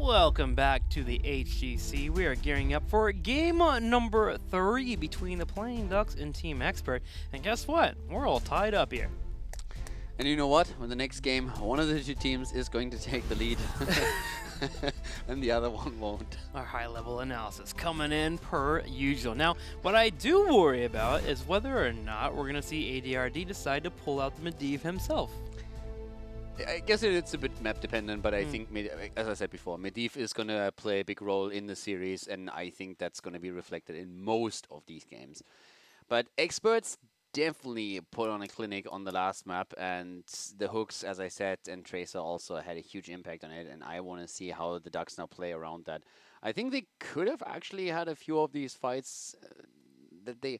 Welcome back to the HGC. We are gearing up for game number 3 between the Playing Ducks and Team Expert. And guess what? We're all tied up here. And you know what? In the next game, one of the two teams is going to take the lead. And the other one won't. Our high-level analysis coming in per usual. Now, what I do worry about is whether or not we're going to see ADRD decide to pull out the Medivh himself. I guess it's a bit map dependent, but I think, as I said before, Medivh is going to play a big role in the series, and I think that's going to be reflected in most of these games. But Experts definitely put on a clinic on the last map, and the hooks, as I said, and Tracer also had a huge impact on it, and I want to see how the Ducks now play around that. I think they could have actually had a few of these fights that they...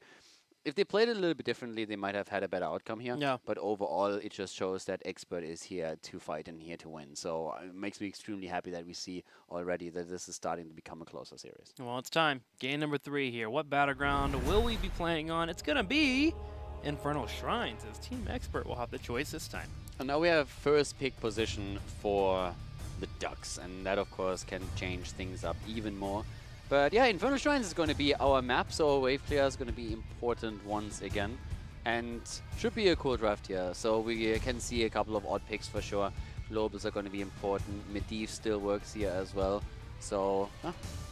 If they played it a little bit differently, they might have had a better outcome here. Yeah. But overall, it just shows that Expert is here to fight and here to win. So it makes me extremely happy that we see already that this is starting to become a closer series. Well, it's time. Game number 3 here. What battleground will we be playing on? It's going to be Infernal Shrines, as Team Expert will have the choice this time. And now we have first pick position for the Ducks. And that, of course, can change things up even more. But yeah, Infernal Shrines is going to be our map, so Wave Clear is going to be important once again. And should be a cool draft here. So we can see a couple of odd picks for sure. Globals are going to be important. Medivh still works here as well. So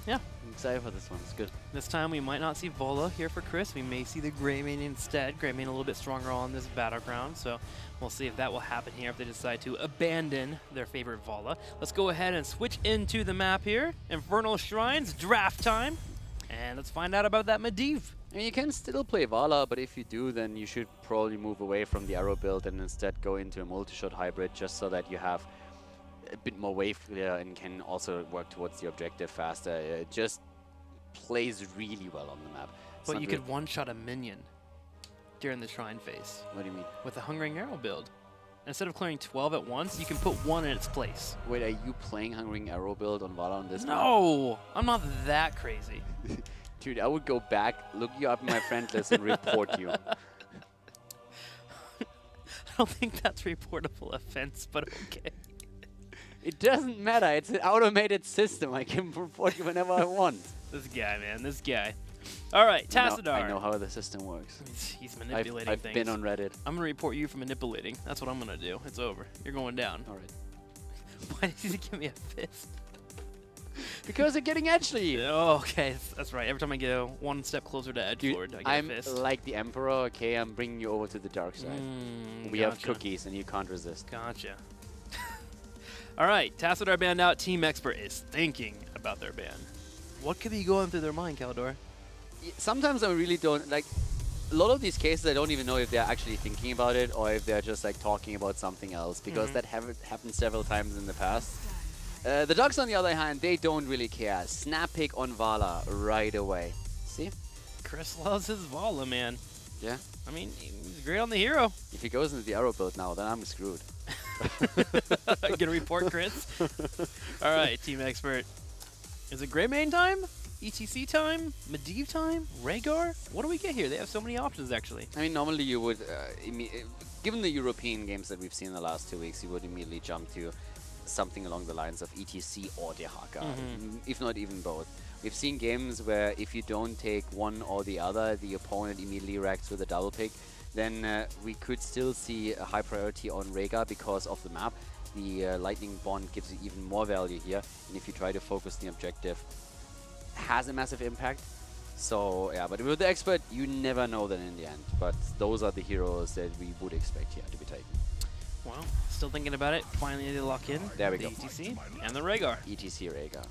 yeah, I'm excited for this one. It's good. This time we might not see Vola here for Chris. We may see the Greymane instead. Greymane a little bit stronger on this battleground, so we'll see if that will happen here if they decide to abandon their favorite Vola. Let's go ahead and switch into the map here. Infernal Shrines, draft time. And let's find out about that Medivh. I mean, you can still play Vala, but if you do, then you should probably move away from the arrow build and instead go into a multi-shot hybrid just so that you have a bit more wave clear and can also work towards the objective faster. It just plays really well on the map. But you could one-shot a minion during the Shrine phase. What do you mean? With a Hungering Arrow build. Instead of clearing 12 at once, you can put 1 in its place. Wait, are you playing Hungering Arrow build on Vala on this map? No! I'm not that crazy. Dude, I would go back, look you up in my friend list, and report you. I don't think that's reportable offense, but okay. It doesn't matter. It's an automated system. I can report you whenever I want. This guy, man. This guy. All right, Tassadar. I know how the system works. He's manipulating I've things. been on Reddit. I'm going to report you for manipulating. That's what I'm going to do. It's over. You're going down. All right. Why did he give me a fist? Because they're getting edgy. Oh, okay. That's right. Every time I get one step closer to Edgelord, I get I'm a fist. like the Emperor, okay? I'm bringing you over to the dark side. We have cookies and you can't resist. Gotcha. All right, Tassadar banned out. Team Expert is thinking about their ban. What could be going through their mind, Caldor? Sometimes I really don't, like, a lot of these cases I don't even know if they're actually thinking about it or if they're just like talking about something else, because that happened several times in the past. The Ducks, on the other hand, they don't really care. Snap pick on Vala right away. See? Chris loves his Vala, man. Yeah. I mean, he's great on the hero. If he goes into the arrow build now, then I'm screwed. Gonna report Chris. All right, Team Expert. Is it Greymane time? ETC time? Medivh time? Rhaegar? What do we get here? They have so many options, actually. I mean, normally you would, given the European games that we've seen in the last 2 weeks, you would immediately jump to something along the lines of ETC or Dehaka, if not even both. We've seen games where if you don't take one or the other, the opponent immediately reacts with a double pick. Then we could still see a high priority on Rhaegar because of the map. The Lightning Bond gives you even more value here, and if you try to focus the objective, has a massive impact. So yeah, but with the Expert, you never know that in the end. But those are the heroes that we would expect here to be taken. Well, still thinking about it. Finally, they lock in. There we the go. ETC and the Rhaegar. ETC Rhaegar.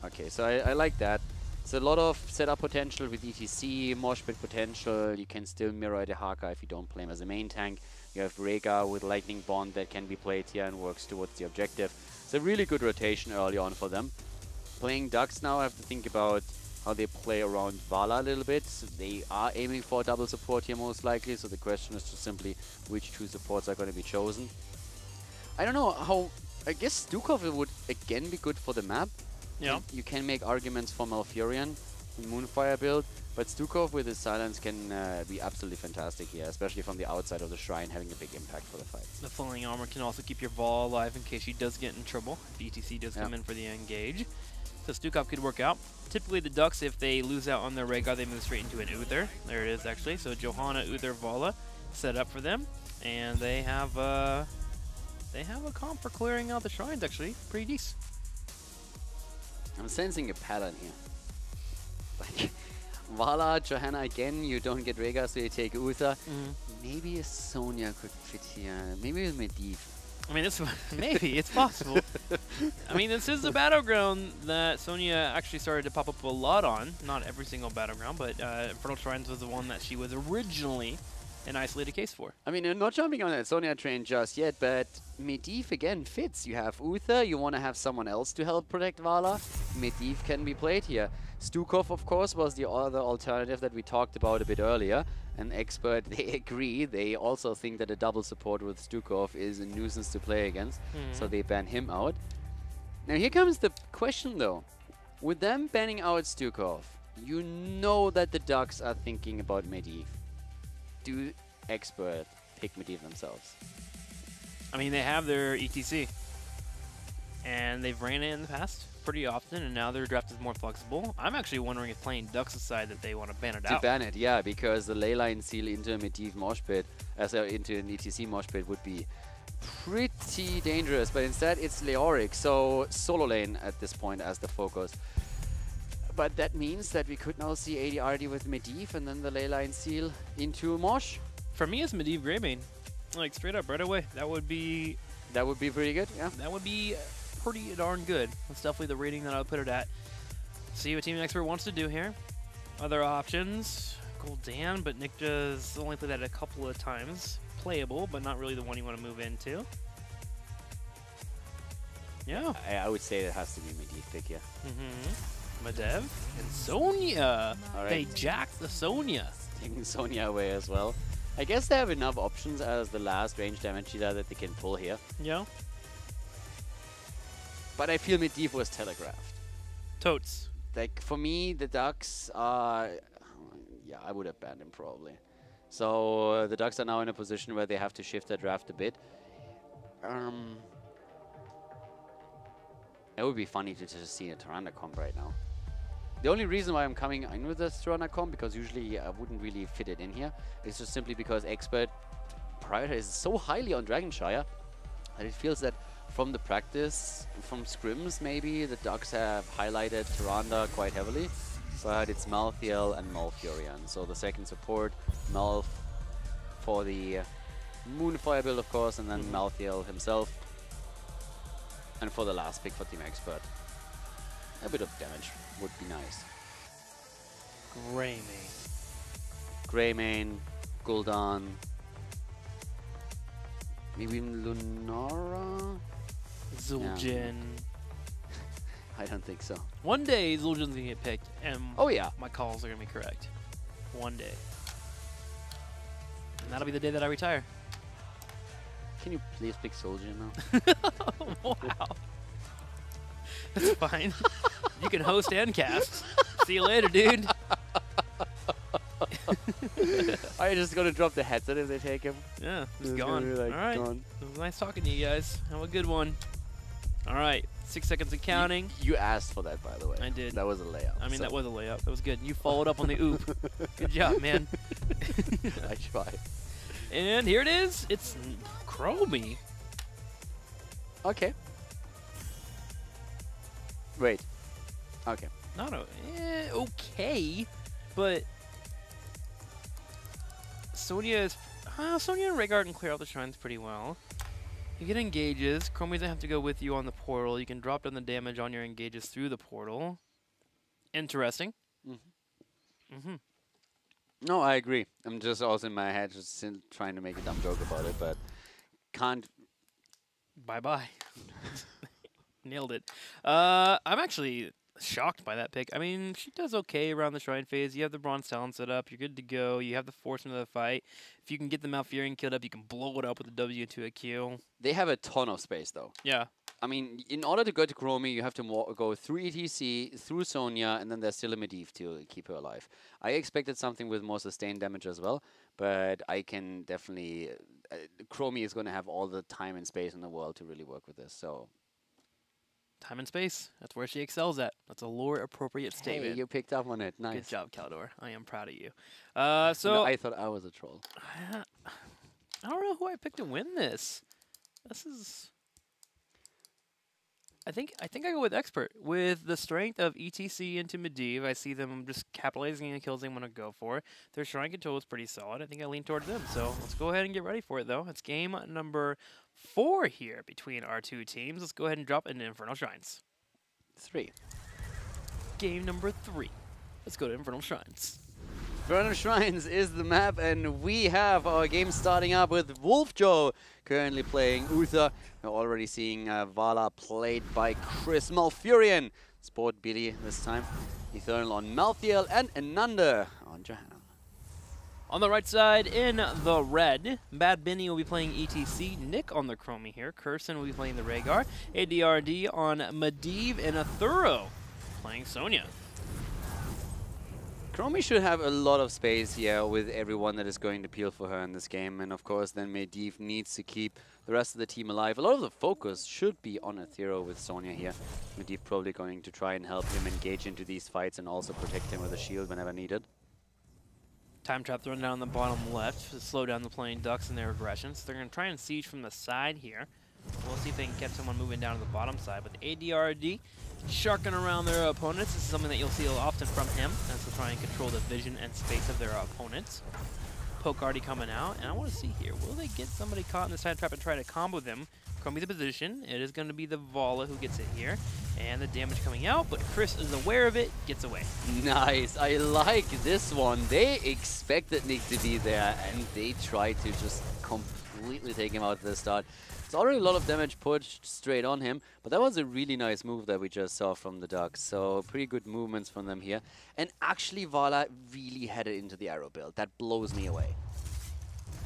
Okay, so I like that. It's a lot of setup potential with ETC, mosh pit potential. You can still mirror Dehaka if you don't play him as a main tank. You have Rhaegar with Lightning Bond that can be played here and works towards the objective. It's a really good rotation early on for them. Playing Ducks now, I have to think about how they play around Vala a little bit. So they are aiming for double support here most likely, so the question is just simply which 2 supports are going to be chosen. I don't know how... I guess Stukov would again be good for the map. Yeah. You can make arguments for Malfurion. Moonfire build, but Stukov with his silence can be absolutely fantastic here, especially from the outside of the shrine, having a big impact for the fight. The falling armor can also keep your Vol alive in case she does get in trouble. If ETC does come in for the engage. So Stukov could work out. Typically the Ducks, if they lose out on their Rhaegar, they move straight into an Uther. There it is actually. So Johanna, Uther, Vala set up for them. And they have a comp for clearing out the shrines actually. Pretty decent. I'm sensing a pattern here. Like, Vala, Johanna again, you don't get Rhaegar, so you take Uther. Maybe a Sonya could fit here. Maybe a Medivh. I mean, it's maybe it's possible. I mean, this is the battleground that Sonya actually started to pop up a lot on. Not every single battleground, but Infernal Shrines was the one that she was originally an isolated case for. I mean, I'm not jumping on that Sonya train just yet, but Medivh again fits. You have Uther, you want to have someone else to help protect Vala. Medivh can be played here. Stukov, of course, was the other alternative that we talked about a bit earlier. An expert, they agree. They also think that a double support with Stukov is a nuisance to play against, so they ban him out. Now here comes the question though. With them banning out Stukov, you know that the Ducks are thinking about Medivh. Do expert pick Medivh themselves? I mean, they have their ETC, and they've ran it in the past pretty often, and now their draft is more flexible. I'm actually wondering if playing Ducks aside that they want to ban it out. To ban it, yeah, because the leyline seal into a Medivh mosh pit, into an ETC mosh pit would be pretty dangerous, but instead it's Leoric, so solo lane at this point as the focus. But that means that we could now see AD with Medivh and then the leyline seal into mosh. For me, it's Medivh Greymane. Like, straight up, right away. That would be pretty good, yeah. That would be pretty darn good. That's definitely the rating that I would put it at. See what Team Expert wants to do here. Other options, Gul'dan, but Nick does only play that a couple of times. Playable, but not really the one you want to move into. Yeah. I would say it has to be Medivh pick, yeah. Madev and Sonya. All right. They jacked the Sonya. Taking Sonya away as well. I guess they have enough options as the last range damage dealer that they can pull here. Yeah. But I feel Medivh was telegraphed. Totes. Like, for me, the Ducks are... yeah, I would have banned him probably. So the Ducks are now in a position where they have to shift their draft a bit. It would be funny to just see a Tyrande comp right now. The only reason why I'm coming in with this Tyrande comp, because usually I wouldn't really fit it in here, is just simply because Expert prioritizes so highly on Dragonshire that it feels that from the practice, from scrims maybe, the Ducks have highlighted Tyrande quite heavily. But it's Malthael and Malfurion. So the second support, Malf for the Moonfire build, of course, and then Malthael himself. And for the last pick for Team Expert, a bit of damage would be nice. Greymane, Gul'dan, maybe even Lunara? Zul'jin. Yeah. I don't think so. One day Zul'jin's gonna get picked, and my calls are gonna be correct. One day. And that'll be the day that I retire. Can you please pick Zul'jin now? Wow. That's fine. You can host and cast. See you later, dude. Are you just gonna drop the headset if they take him? Yeah, he's gone. Like, all right. gone. It was nice talking to you guys. Have a good one. All right. 6 seconds of counting. You asked for that, by the way. I did. That was a layup. I mean, that was a layup. That was good. You followed up on the oop. Good job, man. I tried. And here it is. It's Chromie. Okay. Wait. Okay. Not okay, but Sonya is Sonya and Rhaegar can clear out the shrines pretty well. You get engages. Chromie doesn't have to go with you on the portal. You can drop down the damage on your engages through the portal. Interesting. No, I agree. I'm just also in my head just trying to make a dumb joke about it, but can't. Bye-bye. Nailed it. I'm actually shocked by that pick. I mean, she does okay around the shrine phase. You have the Bronze Talon set up. You're good to go. You have the force into the fight. If you can get the Malfurion killed up, you can blow it up with a W into a Q. They have a ton of space, though. Yeah. I mean, in order to go to Chromie, you have to go through ETC, through Sonya, and then there's still a Medivh to keep her alive. I expected something with more sustained damage as well, but I can definitely... Chromie is going to have all the time and space in the world to really work with this, so... Time and space. That's where she excels at. That's a lore-appropriate statement. Hey, you picked up on it. Nice. Good job, Caldor. I am proud of you. So I thought I was a troll. I don't know who I picked to win this. This is... I think I go with Expert. With the strength of ETC into Medivh, I see them just capitalizing on the kills they want to go for. Their shrine control is pretty solid. I think I lean towards them. So let's go ahead and get ready for it, though. It's game number 4 here between our two teams. Let's go ahead and drop into Infernal Shrines. 3. Game number 3. Let's go to Infernal Shrines. Infernal Shrines is the map, and we have our game starting up with Wolfjo currently playing Uther. We're already seeing Vala played by Chris Malfurion. Sport Billy this time. Eternal on Malthiel and Ananda on Johanna. On the right side, in the red, Bad Benny will be playing ETC. Nick on the Chromie here. Curson will be playing the Rhaegar. ADRD on Medivh, and Athuro playing Sonya. Chromie should have a lot of space here with everyone that is going to peel for her in this game. And of course, then Medivh needs to keep the rest of the team alive. A lot of the focus should be on Athero with Sonya here. Medivh probably going to try and help him engage into these fights and also protect him with a shield whenever needed. Time trap thrown down the bottom left to slow down the playing Ducks in their aggression. So they're going to try and siege from the side here. We'll see if they can get someone moving down to the bottom side. But ADRD sharking around their opponents. This is something that you'll see often from him, as to try and control the vision and space of their opponents. Poke already coming out, and I want to see here, will they get somebody caught in this time trap and try to combo them? Chromie's in position. It is going to be the Vala who gets it here, and the damage coming out, but Chris is aware of it, gets away. Nice, I like this one. They expected Nick to be there, and they tried to just completely take him out at the start. It's already a lot of damage pushed straight on him, but that was a really nice move that we just saw from the Ducks. So pretty good movements from them here. And actually Vala really headed into the arrow build. That blows me away.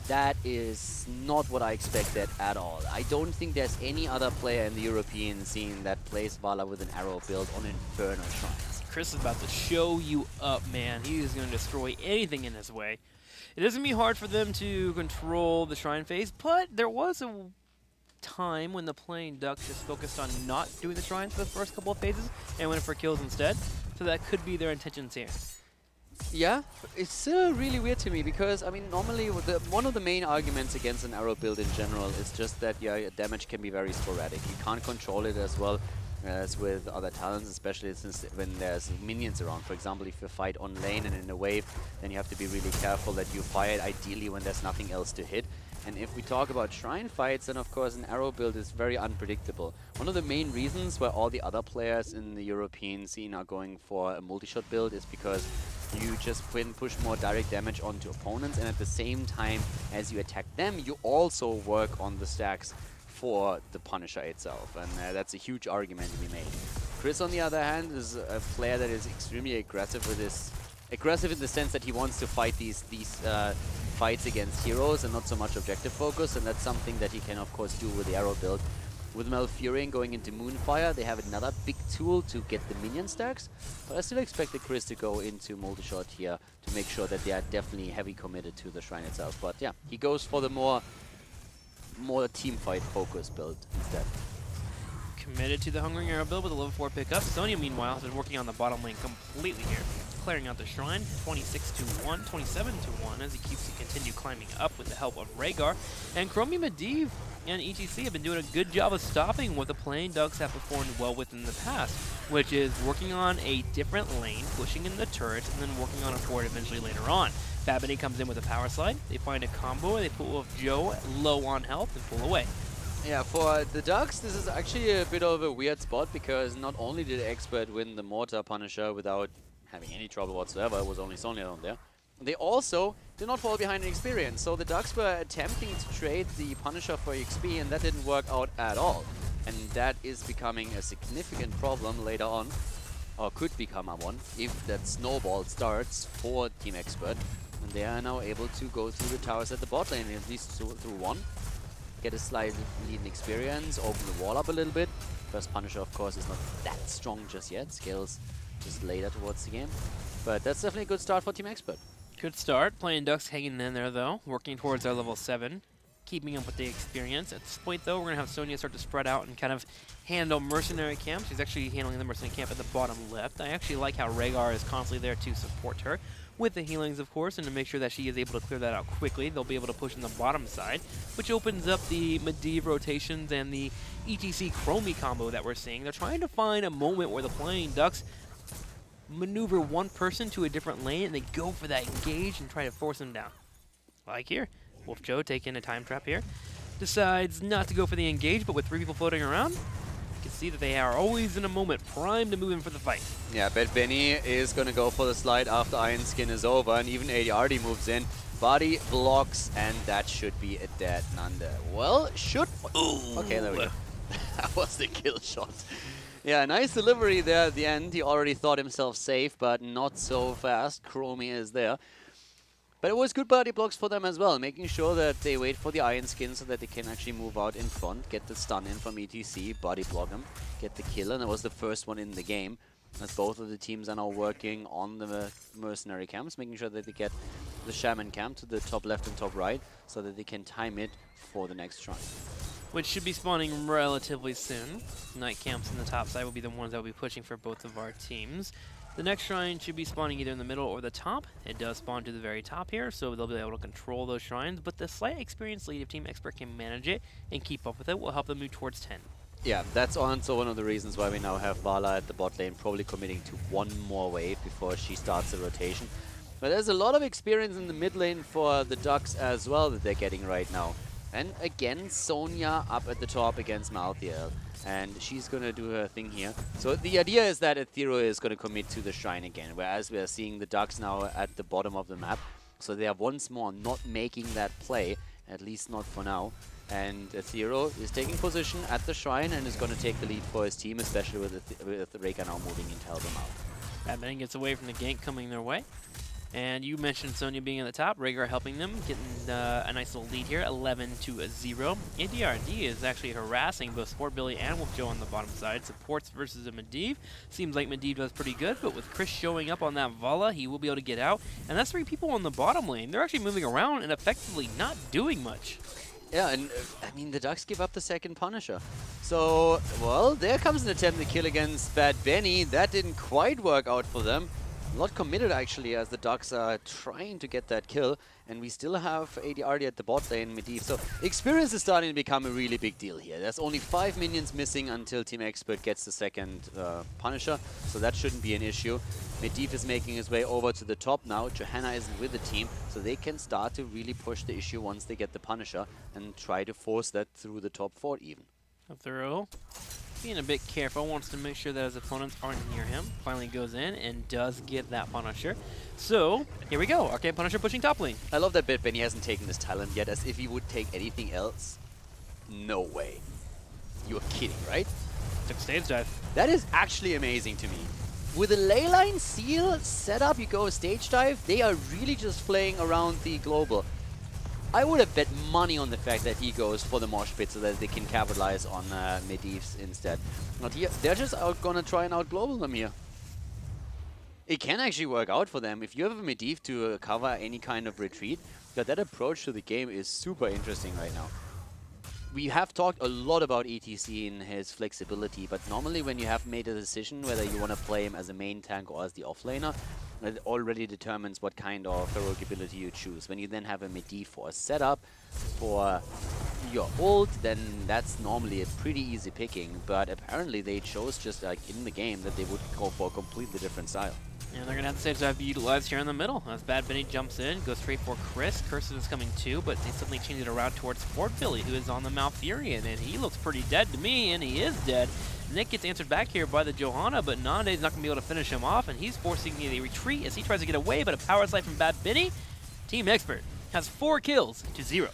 That is not what I expected at all. I don't think there's any other player in the European scene that plays Vala with an arrow build on Infernal Shrines. Chris is about to show you up, man. He is going to destroy anything in his way. It isn't going to be hard for them to control the Shrine phase, but there was a time when the playing Ducks just focused on not doing the Shrines for the first couple of phases and went for kills instead. So that could be their intentions here. Yeah, it's still really weird to me because, I mean, normally one of the main arguments against an arrow build in general is just that, yeah, damage can be very sporadic. You can't control it as well as with other talents, especially since when there's minions around. For example, if you fight on lane and in a wave, then you have to be really careful that you fire it ideally when there's nothing else to hit. And if we talk about Shrine fights, then of course an arrow build is very unpredictable. One of the main reasons why all the other players in the European scene are going for a multi-shot build is because you just push more direct damage onto opponents, and at the same time as you attack them, you also work on the stacks for the Punisher itself, and that's a huge argument to be made. Chris, on the other hand, is a player that is extremely aggressive with his... Aggressive in the sense that he wants to fight these fights against heroes and not so much objective focus, and that's something that he can of course do with the arrow build. With Malfurion going into Moonfire, they have another big tool to get the minion stacks, but I still expected Chris to go into multi-shot here to make sure that they are definitely heavy committed to the Shrine itself. But yeah, he goes for the more team fight focus build instead. Committed to the Hungering Arrow build with a level 4 pickup. Sonya, meanwhile, has been working on the bottom lane completely here, clearing out the Shrine, 26-1, 27-1, as he keeps to continue climbing up with the help of Rhaegar. And Chromie, Medivh, and ETC have been doing a good job of stopping what the playing Ducks have performed well with in the past, which is working on a different lane, pushing in the turrets, and then working on a fort eventually later on. Babini comes in with a power slide, they find a combo, they pull off Joe low on health and pull away. Yeah, for the Ducks, this is actually a bit of a weird spot because not only did Expert win the Mortar Punisher without having any trouble whatsoever, it was only Sonya on there, they also did not fall behind in experience. So the Ducks were attempting to trade the Punisher for XP, and that didn't work out at all. And that is becoming a significant problem later on, or could become a one, if that snowball starts for Team Expert. And they are now able to go through the towers at the bot lane, at least through one. Get a slight lead in experience, open the wall up a little bit, First Punisher, of course, is not that strong just yet. Scales just later towards the game. But that's definitely a good start for Team Expert. Good start. Playing Ducks hanging in there, though. Working towards our level 7. Keeping up with the experience. At this point, though, we're going to have Sonya start to spread out and kind of handle Mercenary Camp. She's actually handling the Mercenary Camp at the bottom left. I actually like how Rhaegar is constantly there to support her with the healings, of course, and to make sure that she is able to clear that out quickly. They'll be able to push in the bottom side, which opens up the Medivh rotations and the ETC Chromie combo that we're seeing. They're trying to find a moment where the Playing Ducks maneuver one person to a different lane, and they go for that engage and try to force them down. Like here. Wolf Joe taking a time trap here. Decides not to go for the engage, but with 3 people floating around, you can see that they are always in a moment, primed to move in for the fight. Yeah, Bad Benny is going to go for the slide after Iron Skin is over, and even ADRD moves in. Body blocks, and that should be a dead Nanda. Well, should... Ooh. Okay, there we go. That was the kill shot. Yeah, nice delivery there at the end. He already thought himself safe, but not so fast. Chromie is there. But it was good body blocks for them as well, making sure that they wait for the Iron Skin so that they can actually move out in front, get the stun in from ETC, body block him, get the kill, and it was the first one in the game. As both of the teams are now working on the mercenary camps, making sure that they get the Shaman camp to the top left and top right, so that they can time it for the next shrine. Which should be spawning relatively soon. Night camps in the top side will be the ones that will be pushing for both of our teams. The next shrine should be spawning either in the middle or the top. It does spawn to the very top here, so they'll be able to control those shrines, but the slight experience lead, if Team Expert can manage it and keep up with it, will help them move towards 10. Yeah, that's also one of the reasons why we now have Vala at the bot lane, probably committing to one more wave before she starts the rotation. But there's a lot of experience in the mid lane for the Ducks as well that they're getting right now. And again, Sonya up at the top against Malthael. And she's going to do her thing here. So the idea is that Aethero is going to commit to the shrine again, whereas we are seeing the Ducks now at the bottom of the map. So they are once more not making that play, at least not for now. And Aethero is taking position at the shrine and is going to take the lead for his team, especially with Rhaegar now moving in to help him out. Bad Benny gets away from the gank coming their way. And you mentioned Sonya being at the top, Rhaegar helping them, getting a nice little lead here, 11-0. ADRD is actually harassing both Sport Billy and Wolf Joe on the bottom side. Supports versus a Medivh. Seems like Medivh does pretty good, but with Chris showing up on that Vala, he will be able to get out. And that's 3 people on the bottom lane. They're actually moving around and effectively not doing much. Yeah, and I mean, the Ducks give up the second Punisher. So, well, there comes an attempt to kill against Bad Benny. That didn't quite work out for them. Not committed actually, as the Ducks are trying to get that kill, and we still have ADRD at the bot lane, Medivh. So experience is starting to become a really big deal here. There's only 5 minions missing until Team Expert gets the second Punisher, so that shouldn't be an issue. Medivh is making his way over to the top now. Johanna isn't with the team, so they can start to really push the issue once they get the Punisher and try to force that through the top 4 even. Thorough. Being a bit careful, wants to make sure that his opponents aren't near him. Finally goes in and does get that Punisher. So, here we go. Arcane Punisher pushing top lane. I love that Bad Benny hasn't taken this talent yet, as if he would take anything else. No way. You're kidding, right? Took stage dive. That is actually amazing to me. With a leyline seal setup, you go stage dive, they are really just playing around the global. I would have bet money on the fact that he goes for the mosh pit so that they can capitalize on Medivh's instead. Not here. They're just gonna try and out-global them here. It can actually work out for them. If you have a Medivh to cover any kind of retreat, that approach to the game is super interesting right now. We have talked a lot about ETC in his flexibility, but normally when you have made a decision whether you want to play him as a main tank or as the offlaner, it already determines what kind of heroic ability you choose. When you then have a Medivh for a setup for your ult, then that's normally a pretty easy picking, but apparently they chose just like in the game that they would go for a completely different style. And they're going to have the stage dive be utilized here in the middle. As Bad Benny jumps in, goes straight for Chris. Curses is coming too, but they suddenly change it around towards Fort Billy, who is on the Malfurion, and he looks pretty dead to me, and he is dead. Nick gets answered back here by the Johanna, but Nande's not going to be able to finish him off, and he's forcing the retreat as he tries to get away, but a power slide from Bad Benny. Team Expert has 4 kills to 0.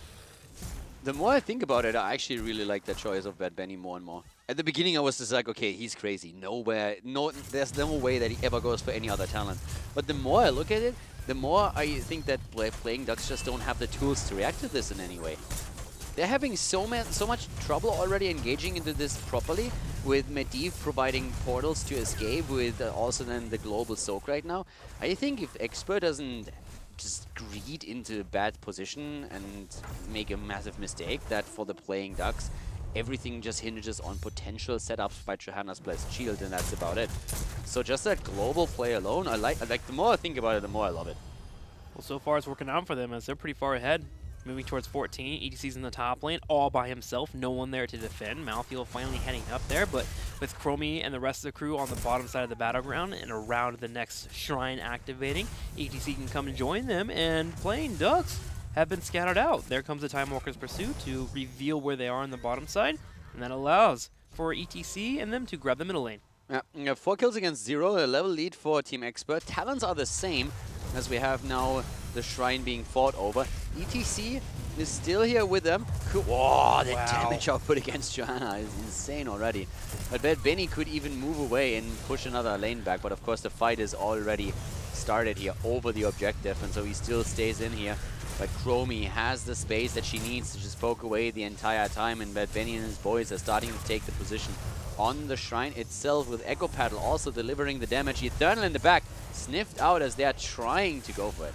The more I think about it, I actually really like that choice of Bad Benny more and more. At the beginning, I was just like, okay, he's crazy. There's no way that he ever goes for any other talent. But the more I look at it, the more I think that Playing Ducks just don't have the tools to react to this in any way. they're having so much trouble already engaging into this properly, with Medivh providing portals to escape, with also then the global soak right now. I think if Expert doesn't just greed into a bad position and make a massive mistake, that for the playing Ducks, everything just hinges on potential setups by Johanna's Blessed Shield, and that's about it. So just that global play alone, I like the more I think about it, the more I love it. Well, so far it's working out for them as they're pretty far ahead. Moving towards 14, ETC's in the top lane, all by himself, no one there to defend. Malthael finally heading up there, but with Chromie and the rest of the crew on the bottom side of the battleground and around the next shrine activating, ETC can come and join them, and playing Ducks have been scattered out. There comes the Time Walker's Pursuit to reveal where they are on the bottom side, and that allows for ETC and them to grab the middle lane. Yeah, 4 kills against 0, a level lead for Team Expert. Talents are the same, as we have now the shrine being fought over. ETC is still here with them. Oh, the damage output against Johanna is insane already. But bet Benny could even move away and push another lane back, but of course the fight is already started here over the objective, and so he still stays in here. But Chromie has the space that she needs to just poke away the entire time, and Bet Benny and his boys are starting to take the position on the shrine itself, with Echo Paddle also delivering the damage. Eternal in the back, sniffed out as they are trying to go for it.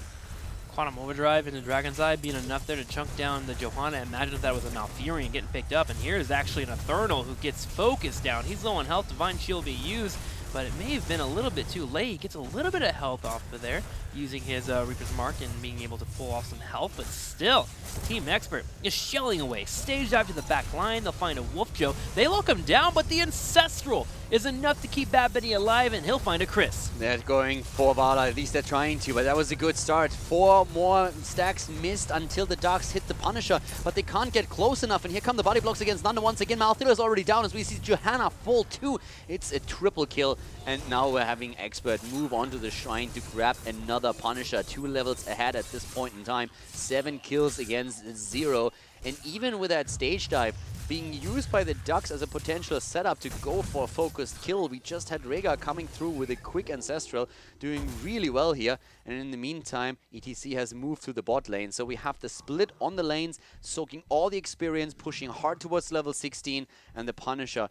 Quantum Overdrive into Dragon's Eye being enough there to chunk down the Johanna. Imagine if that was a Malfurion getting picked up, and here is actually an Eternal who gets focused down. He's low on health, Divine Shield be used, but it may have been a little bit too late. He gets a little bit of health off of there, using his Reaper's Mark and being able to pull off some health, but still, Team Expert is shelling away. Stage dive to the back line, they'll find a Wolf Joe. They lock him down, but the Ancestral is enough to keep Bad Benny alive, and he'll find a Chris. They're going for Vala, at least they're trying to, but that was a good start. 4 more stacks missed until the Ducks hit the Punisher, but they can't get close enough, and here come the body blocks against Nanda once again. Malthael is already down as we see Johanna fall too. It's a triple kill, and now we're having Expert move onto the shrine to grab another Punisher. 2 levels ahead at this point in time. 7 kills against 0, and even with that stage dive being used by the Ducks as a potential setup to go for a focused kill, we just had Rhaegar coming through with a quick Ancestral, doing really well here. And in the meantime, ETC has moved to the bot lane, so we have the split on the lanes, soaking all the experience, pushing hard towards level 16, and the Punisher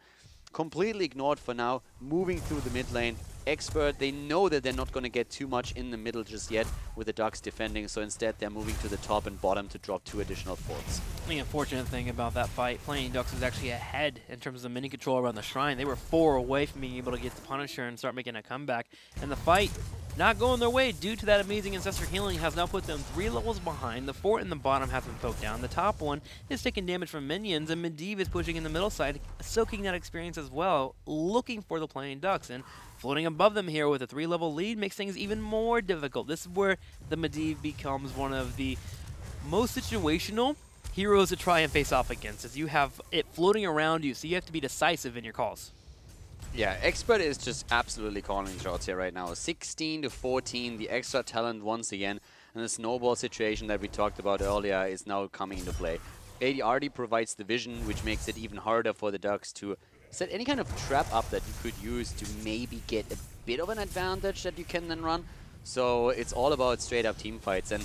completely ignored for now, moving through the mid lane. Expert, they know that they're not going to get too much in the middle just yet with the Ducks defending, so instead they're moving to the top and bottom to drop 2 additional forts. The unfortunate thing about that fight, playing Ducks was actually ahead in terms of the mini control around the shrine. They were 4 away from being able to get the Punisher and start making a comeback, and the fight not going their way due to that amazing Ancestor healing has now put them 3 levels behind. The fort in the bottom has been poked down. The top one is taking damage from minions, and Medivh is pushing in the middle side, soaking that experience as well, looking for the playing Ducks. And floating above them here with a 3-level lead makes things even more difficult. This is where the Medivh becomes one of the most situational heroes to try and face off against, as you have it floating around you, so you have to be decisive in your calls. Yeah, Expert is just absolutely calling shots here right now. 16 to 14, the extra talent once again, and the snowball situation that we talked about earlier is now coming into play. ADRD provides the vision, which makes it even harder for the Ducks to set any kind of trap up that you could use to maybe get a bit of an advantage that you can then run. So it's all about straight up team fights, and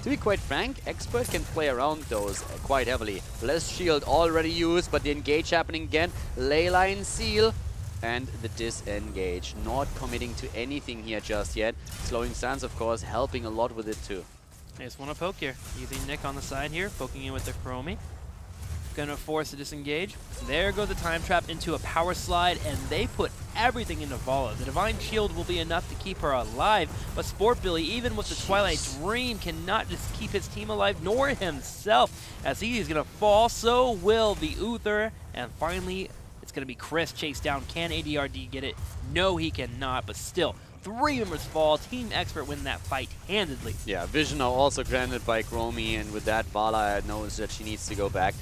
to be quite frank, Expert can play around those quite heavily. Blessed Shield already used, but the engage happening again. Leyline Seal. And the disengage, not committing to anything here just yet. Slowing Sands, of course, helping a lot with it too. They just want to poke here. Using Nick on the side here, poking in with the Chromie. Gonna force a disengage. There goes the time trap into a power slide, and they put everything into Vala. The Divine Shield will be enough to keep her alive, but Sport Billy, even with the Twilight Dream, cannot just keep his team alive, nor himself. As he is gonna fall, so will the Uther, and finally, it's going to be Chris chased down. Can ADRD get it? No, he cannot, but still, 3 members fall. Team Expert win that fight handedly. Yeah, vision now also granted by Chromie, and with that, Vala knows that she needs to go back.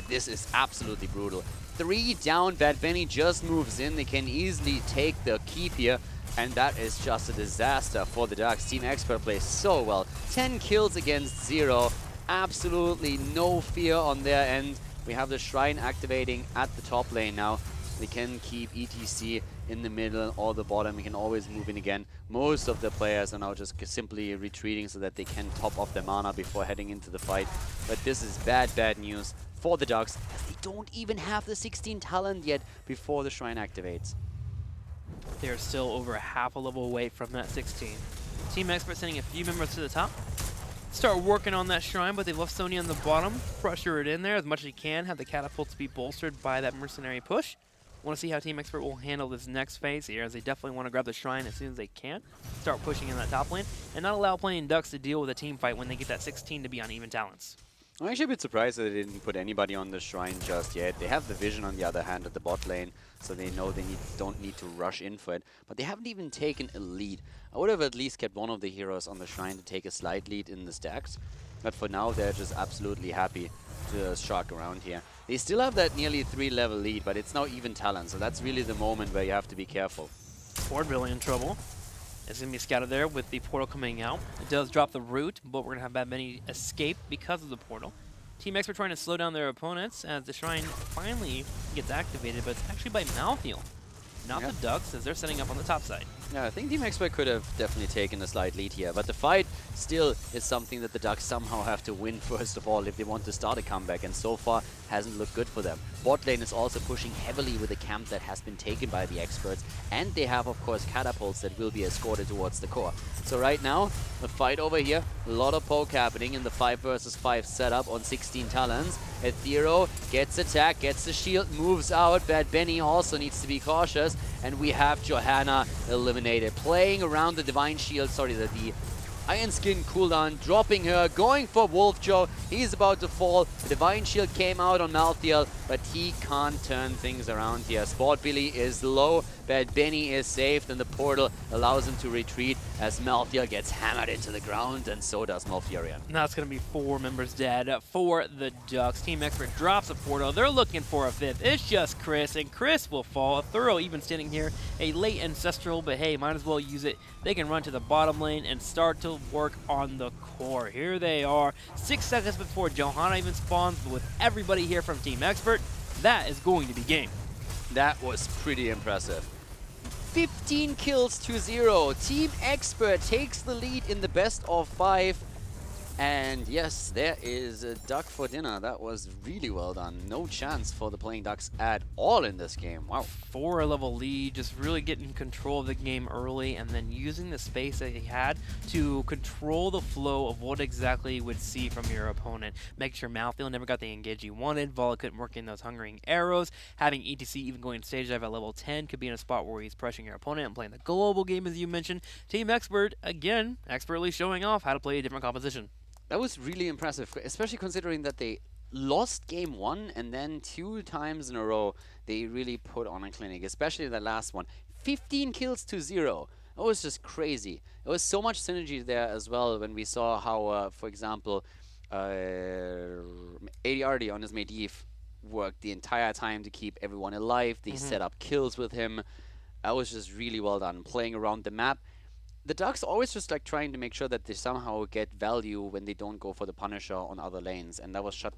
This is absolutely brutal. 3 down, Bad Benny just moves in. They can easily take the keep here, and that is just a disaster for the Ducks. Team Expert plays so well. 10 kills against 0. Absolutely no fear on their end. We have the Shrine activating at the top lane now. We can keep ETC in the middle or the bottom. We can always move in again. Most of the players are now just simply retreating so that they can top off their mana before heading into the fight. But this is bad, bad news for the Ducks, as they don't even have the 16 talent yet before the Shrine activates. They're still over half a level away from that 16. Team Expert sending a few members to the top. Start working on that Shrine, but they left Sony on the bottom. Pressure it in there as much as you can. Have the catapults be bolstered by that mercenary push. Want to see how Team Expert will handle this next phase here, as they definitely want to grab the Shrine as soon as they can. Start pushing in that top lane, and not allow playing Ducks to deal with a team fight when they get that 16 to be on even talents. I'm actually a bit surprised that they didn't put anybody on the Shrine just yet. They have the vision on the other hand at the bot lane, so they know they don't need to rush in for it. But they haven't even taken a lead. I would have at least kept one of the heroes on the Shrine to take a slight lead in the stacks. But for now, they're just absolutely happy to shark around here. They still have that nearly 3-level lead, but it's now even talent, so that's really the moment where you have to be careful. Ford really in trouble. It's going to be scouted there with the portal coming out. It does drop the root, but we're going to have Bad Bunny escape because of the portal. Team Expert trying to slow down their opponents as the Shrine finally gets activated, but it's actually by Malthiel, not the Ducks, as they're setting up on the top side. Yeah, I think Team Expert could have definitely taken a slight lead here, but the fight still is something that the Ducks somehow have to win first of all if they want to start a comeback, and so far hasn't looked good for them. Bot lane is also pushing heavily with a camp that has been taken by the experts, and they have of course catapults that will be escorted towards the core. So right now, the fight over here, a lot of poke happening in the 5 versus 5 setup on 16 talents. Ethereal gets attacked, gets the shield, moves out. Bad Benny also needs to be cautious, and we have Johanna eliminated. Playing around the Divine Shield, the Iron Skin cooldown, dropping her, going for Wolf Joe. He's about to fall. The Divine Shield came out on Malthiel, but he can't turn things around here. Sport Billy is low, Bad Benny is saved, and the portal allows him to retreat as Malthiel gets hammered into the ground, and so does Malfurion. Now it's going to be 4 members dead for the Ducks. Team Expert drops a portal. They're looking for a 5th. It's just Chris, and Chris will fall. A Thorough even standing here. A late Ancestral, but hey, might as well use it. They can run to the bottom lane and start to work on the core. Here they are. 6 seconds before Johanna even spawns, but with everybody here from Team Expert, that is going to be game. That was pretty impressive. 15 kills to 0. Team Expert takes the lead in the best of 5. And yes, there is a duck for dinner. That was really well done. No chance for the playing Ducks at all in this game. Wow. 4-level lead, just really getting control of the game early and then using the space that he had to control the flow of what exactly you would see from your opponent. Make sure Malthiel never got the engage he wanted. Vola couldn't work in those hungering arrows. Having ETC even going stage dive at level 10 could be in a spot where he's pressuring your opponent and playing the global game as you mentioned. Team Expert, again, expertly showing off how to play a different composition. That was really impressive, especially considering that they lost game 1 and then 2 times in a row they really put on a clinic, especially the last one. 15 kills to 0. That was just crazy. There was so much synergy there as well when we saw how, for example, ADRD on his Medivh worked the entire time to keep everyone alive. They set up kills with him. That was just really well done, playing around the map. The Ducks always just like trying to make sure that they somehow get value when they don't go for the Punisher on other lanes, and that was shut